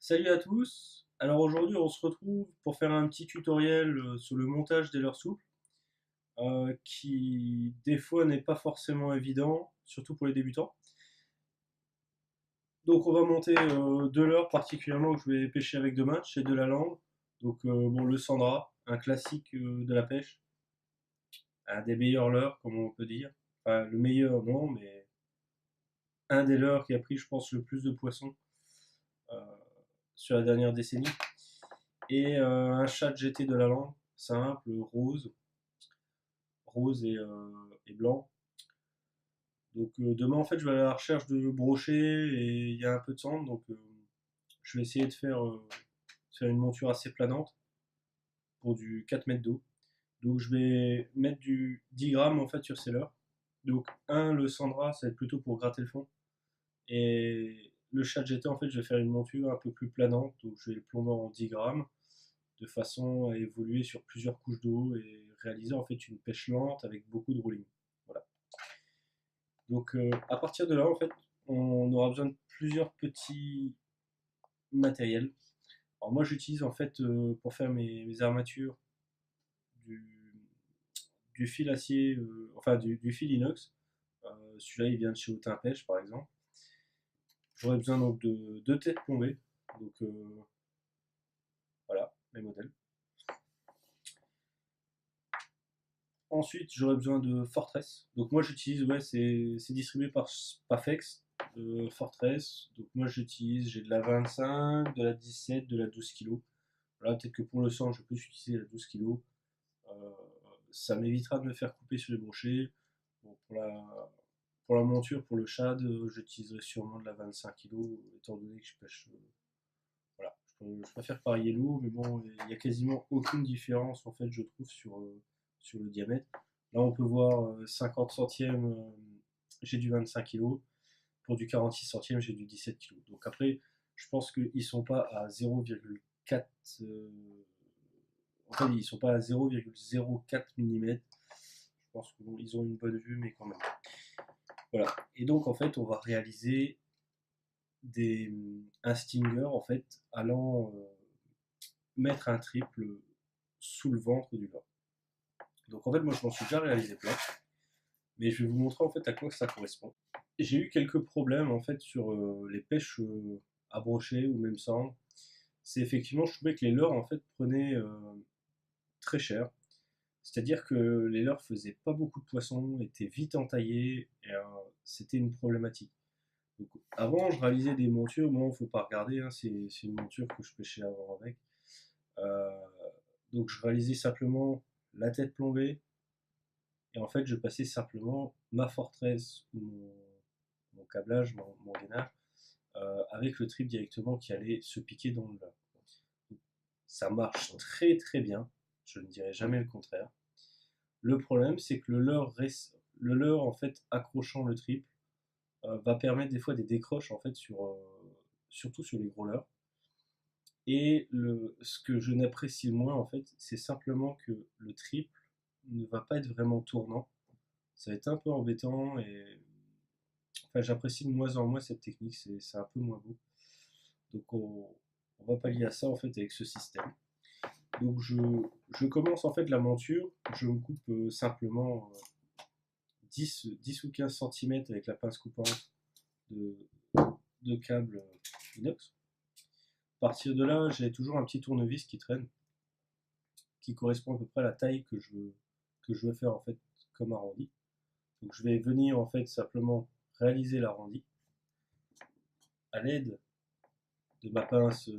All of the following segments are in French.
Salut à tous. Alors aujourd'hui, on se retrouve pour faire un petit tutoriel sur le montage des leurres souples, qui des fois n'est pas forcément évident, surtout pour les débutants. Donc on va monter deux leurres particulièrement que je vais pêcher avec deux matchs et de la langue. Donc bon, le Sandra, un classique de la pêche, un des meilleurs leurres comme on peut dire. Enfin le meilleur non, mais un des leurres qui a pris je pense le plus de poissons euh, sur la dernière décennie. Et un chat GT de la langue, simple, rose et blanc. Donc demain en fait je vais à la recherche de brochets et il y a un peu de cendre, donc je vais essayer de faire une monture assez planante pour du 4 mètres d'eau. Donc je vais mettre du 10 grammes en fait sur ces leurres. Donc le Sandra ça va être plutôt pour gratter le fond. Et le chat GT en fait je vais faire une monture un peu plus planante, donc je vais le plomber en 10 grammes de façon à évoluer sur plusieurs couches d'eau et réaliser en fait une pêche lente avec beaucoup de rolling. Voilà. Donc à partir de là, en fait, on aura besoin de plusieurs petits matériels. Alors moi, j'utilise en fait pour faire mes armatures du, du fil acier, enfin du fil inox. Celui-là, il vient de chez Autin Pêche, par exemple. J'aurai besoin donc de deux têtes plombées. Donc voilà, les modèles. Ensuite, j'aurai besoin de Fortress. Donc moi, j'utilise, ouais, c'est distribué par Spafex, Fortress. Donc moi, j'ai de la 25, de la 17, de la 12 kg. Voilà, peut-être que pour le sang, je peux utiliser la 12 kg. Euh, Ça m'évitera de me faire couper sur les brochets. Bon, pour la monture, pour le shad, j'utiliserai sûrement de la 25 kg, étant donné que je pêche. Voilà, je préfère parier lourd, mais bon, il n'y a quasiment aucune différence en fait, je trouve, sur le diamètre. Là, on peut voir 50 centièmes, j'ai du 25 kg. Pour du 46 centièmes, j'ai du 17 kg. Donc après, je pense qu'ils ne sont pas à 0,4. En fait, ils sont pas à 0,04 mm. Je pense qu'ils ont une bonne vue, mais quand même. Voilà. Et donc, en fait, on va réaliser un stinger, en fait, allant mettre un triple sous le ventre du leurre. Donc, en fait, moi, je m'en suis déjà réalisé plein, mais je vais vous montrer, en fait, à quoi ça correspond. J'ai eu quelques problèmes, en fait, sur les pêches à brochet ou même sans. C'est effectivement, je trouvais que les leurres, en fait, prenaient très cher. C'est-à-dire que les leurres faisaient pas beaucoup de poissons, étaient vite entaillés, et c'était une problématique. Donc, avant, je réalisais des montures, bon, faut pas regarder, hein, c'est une monture que je pêchais avant avec. Euh, donc, je réalisais simplement la tête plombée, et en fait, je passais simplement ma forteresse ou mon câblage, mon gainage, avec le trip directement qui allait se piquer dans le leurre. Ça marche très très bien, je ne dirais jamais le contraire. Le problème, c'est que le leurre en fait accrochant le triple va permettre des fois des décroches en fait surtout sur les gros leurres. Et ce que je n'apprécie moins en fait, c'est simplement que le triple ne va pas être vraiment tournant. Ça va être un peu embêtant et enfin, j'apprécie de moins en moins cette technique, c'est un peu moins beau. Donc on va pallier à ça en fait avec ce système. Donc je commence en fait la monture, je me coupe simplement 10 ou 15 cm avec la pince coupante de, de câble inox. À partir de là, j'ai toujours un petit tournevis qui traîne, qui correspond à peu près à la taille que je veux faire en fait comme arrondi. Donc je vais venir en fait simplement réaliser l'arrondi à l'aide de ma pince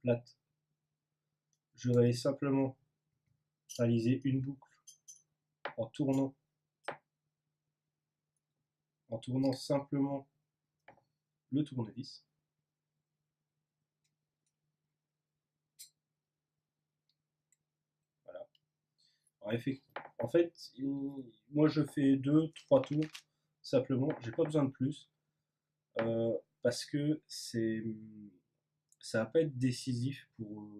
plate. Je vais simplement réaliser une boucle en tournant, simplement le tournevis. Voilà. En fait, moi je fais 2, 3 tours simplement, j'ai pas besoin de plus parce que ça va pas être décisif pour.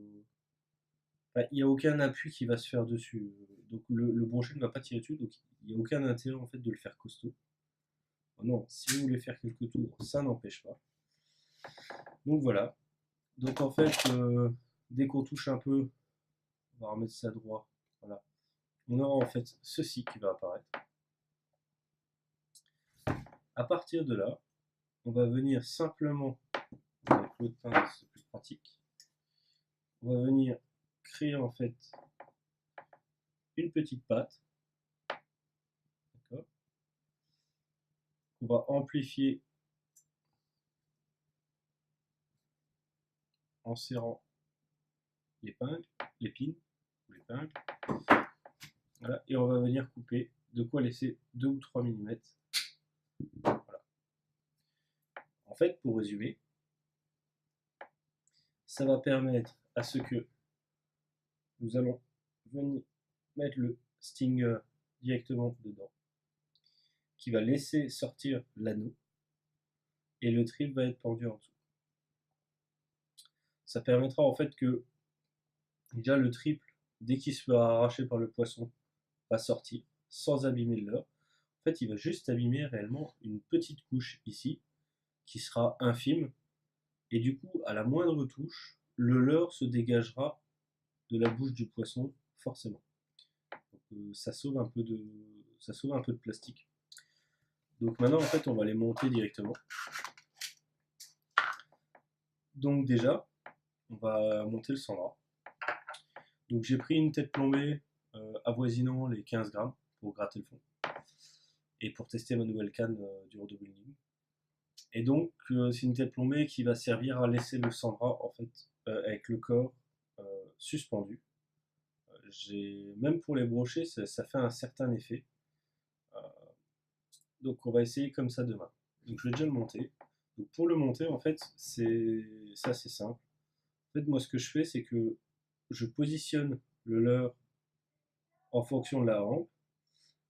Enfin, il n'y a aucun appui qui va se faire dessus, donc le brochet ne va pas tirer dessus, donc il n'y a aucun intérêt en fait de le faire costaud. Non, si vous voulez faire quelques tours, ça n'empêche pas. Donc voilà. Donc en fait, dès qu'on touche un peu, on va remettre ça droit. Voilà. On aura en fait ceci qui va apparaître. À partir de là, on va venir simplement, avec l'autre pince c'est plus pratique, on va venir créer en fait une petite patte. On va amplifier en serrant l'épingle, l'épine ou l'épingle. Voilà. Et on va venir couper, de quoi laisser 2 ou 3 mm. Voilà. En fait, pour résumer, ça va permettre à ce que nous allons venir mettre le stinger directement dedans, qui va laisser sortir l'anneau, et le trip va être pendu en dessous. Ça permettra en fait que déjà le triple, dès qu'il sera arraché par le poisson, va sortir sans abîmer le leurre. En fait, il va juste abîmer réellement une petite couche ici, qui sera infime, et du coup, à la moindre touche, le leurre se dégagera de la bouche du poisson, forcément. Donc, ça sauve un peu de plastique. Donc maintenant, en fait, on va les monter directement. Donc déjà, on va monter le sandra. Donc j'ai pris une tête plombée avoisinant les 15 grammes pour gratter le fond et pour tester ma nouvelle canne du Rodo Building. Et donc c'est une tête plombée qui va servir à laisser le sandra en fait avec le corps suspendu. Même pour les brochets, ça fait un certain effet. Donc on va essayer comme ça demain. Donc je vais déjà le monter. Donc pour le monter, en fait, c'est assez simple. En fait, moi, ce que je fais, c'est que je positionne le leurre en fonction de la hampe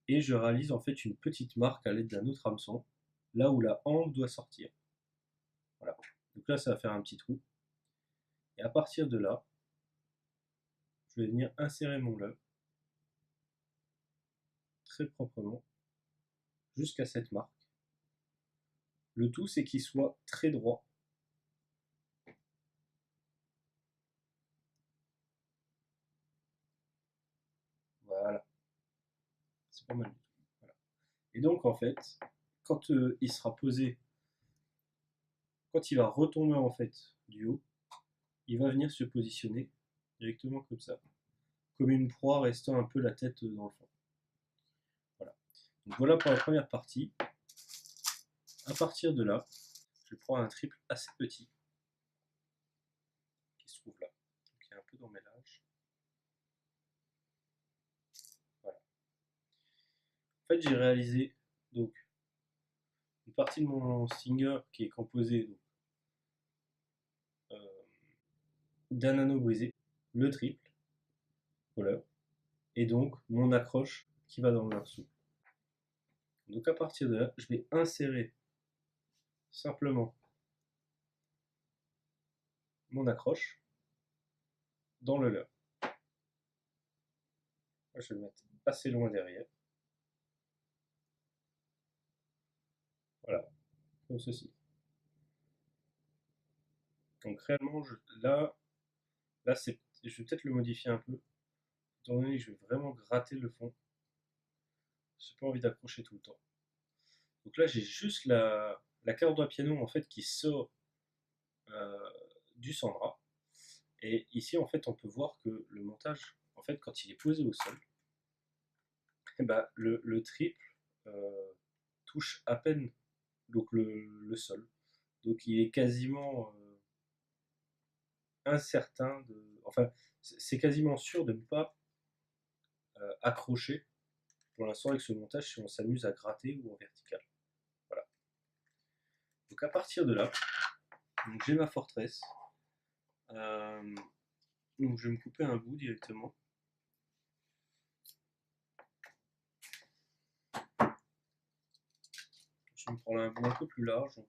et je réalise en fait une petite marque à l'aide d'un autre hameçon, là où la hampe doit sortir. Voilà. Donc là, ça va faire un petit trou. Et à partir de là, je vais venir insérer mon leurre très proprement jusqu'à cette marque. Le tout, c'est qu'il soit très droit. Voilà. C'est pas mal du tout. Voilà. Et donc, en fait, quand il sera posé, quand il va retomber en fait du haut, il va venir se positionner directement comme ça, comme une proie restant un peu la tête dans le fond. Voilà. Donc voilà pour la première partie. À partir de là, je prends un triple assez petit qui se trouve là, donc qui est un peu dans mes lâches. Voilà. En fait, j'ai réalisé donc une partie de mon stinger qui est composée d'un anneau brisé, le triple, voleur, et donc mon accroche qui va dans le souple. Donc à partir de là, je vais insérer simplement mon accroche dans le leurre. Je vais le mettre assez loin derrière. Voilà, comme ceci. Donc réellement, là je vais peut-être le modifier un peu, étant donné que je vais vraiment gratter le fond. J'ai pas envie d'accrocher tout le temps. Donc là, j'ai juste la corde à piano en fait qui sort euh, du Sandra. Et ici, en fait, on peut voir que le montage, en fait, quand il est posé au sol, eh ben, le triple touche à peine donc le sol. Donc il est quasiment incertain de. Enfin, c'est quasiment sûr de ne pas accrocher pour l'instant avec ce montage si on s'amuse à gratter ou en vertical. Voilà. Donc à partir de là, j'ai ma forteresse. Donc je vais me couper un bout directement. Je vais me prendre un bout un peu plus large, donc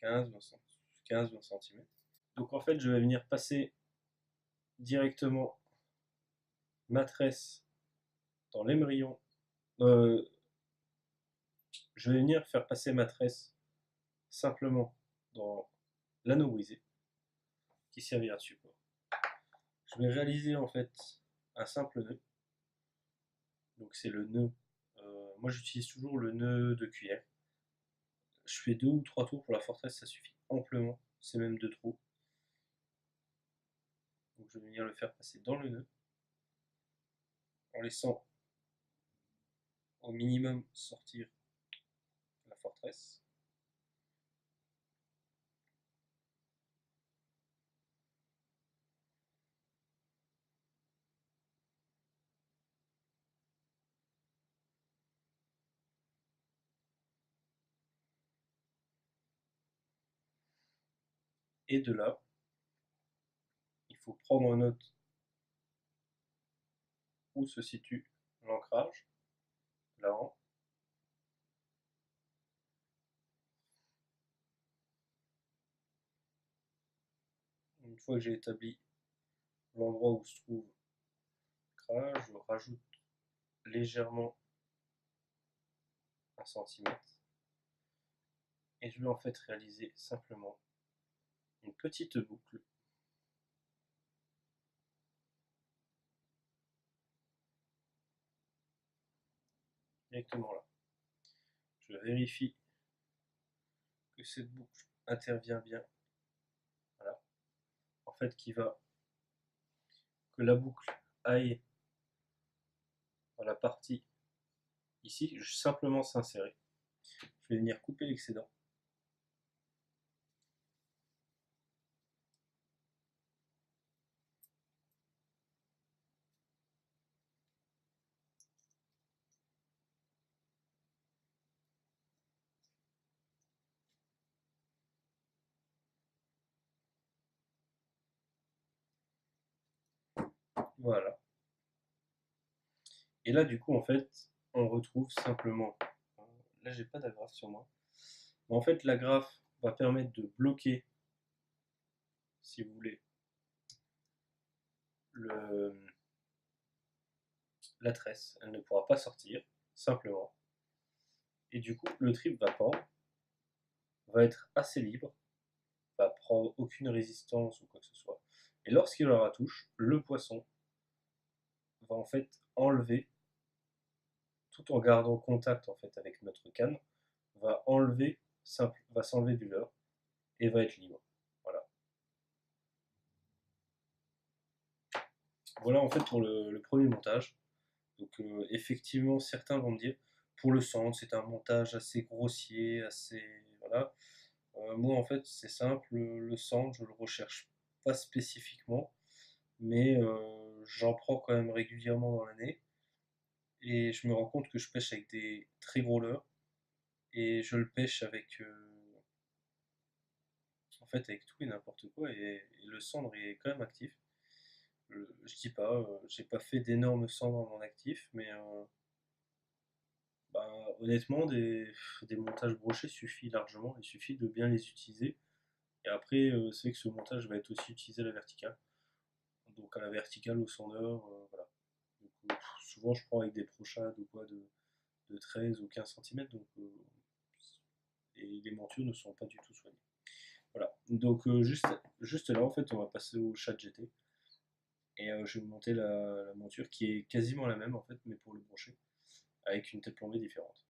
15-20 cm. Donc en fait, je vais venir passer directement ma tresse dans l'émerillon. Je vais venir faire passer ma tresse simplement dans l'anneau brisé. qui servira de support. Je vais réaliser en fait un simple nœud. Donc c'est le nœud. Moi j'utilise toujours le nœud de cuillère. Je fais 2 ou 3 tours pour la forteresse, ça suffit amplement. C'est même de trop. Donc je vais venir le faire passer dans le nœud en laissant au minimum sortir la forteresse. Et de là, il faut prendre en note où se situe l'ancrage, là-haut. Une fois que j'ai établi l'endroit où se trouve l'ancrage, je rajoute légèrement 1 centimètre et je vais en fait réaliser simplement une petite boucle directement là. Je vérifie que cette boucle intervient bien. Voilà. En fait, que la boucle aille dans la partie ici, simplement s'insérer. Je vais venir couper l'excédent. Voilà. Et là, du coup, en fait, on retrouve simplement. Là, j'ai pas d'agrafe sur moi. Mais en fait, l'agrafe va permettre de bloquer, si vous voulez, la tresse. Elle ne pourra pas sortir, simplement. Et du coup, le trip va pendre, va être assez libre, va prendre aucune résistance ou quoi que ce soit. Et lorsqu'il aura touche, le poisson va en fait enlever, tout en gardant contact en fait avec notre canne, va enlever, va s'enlever du leurre et va être libre. Voilà. Voilà en fait pour le premier montage. Donc effectivement, certains vont me dire, pour le centre, c'est un montage assez grossier, assez... Voilà. Moi en fait, c'est simple, le centre, je le recherche pas spécifiquement, mais j'en prends quand même régulièrement dans l'année. Et je me rends compte que je pêche avec des très gros leurres. Et je le pêche avec... en fait, avec tout et n'importe quoi. Et le cendre est quand même actif. Je dis pas, j'ai pas fait d'énormes cendres en mon actif, mais bah, honnêtement, des montages brochés suffit largement. Il suffit de bien les utiliser. Et après, c'est vrai que ce montage va être aussi utilisé à la verticale. Donc à la verticale, au sondeur, voilà. Donc, souvent, je prends avec des prochades ou quoi de 13 ou 15 centimètres. Donc, et les montures ne sont pas du tout soignées. Voilà. Donc, juste là, en fait, on va passer au chat GT. Et je vais vous monter la monture qui est quasiment la même, en fait, mais pour le brochet, avec une tête plombée différente.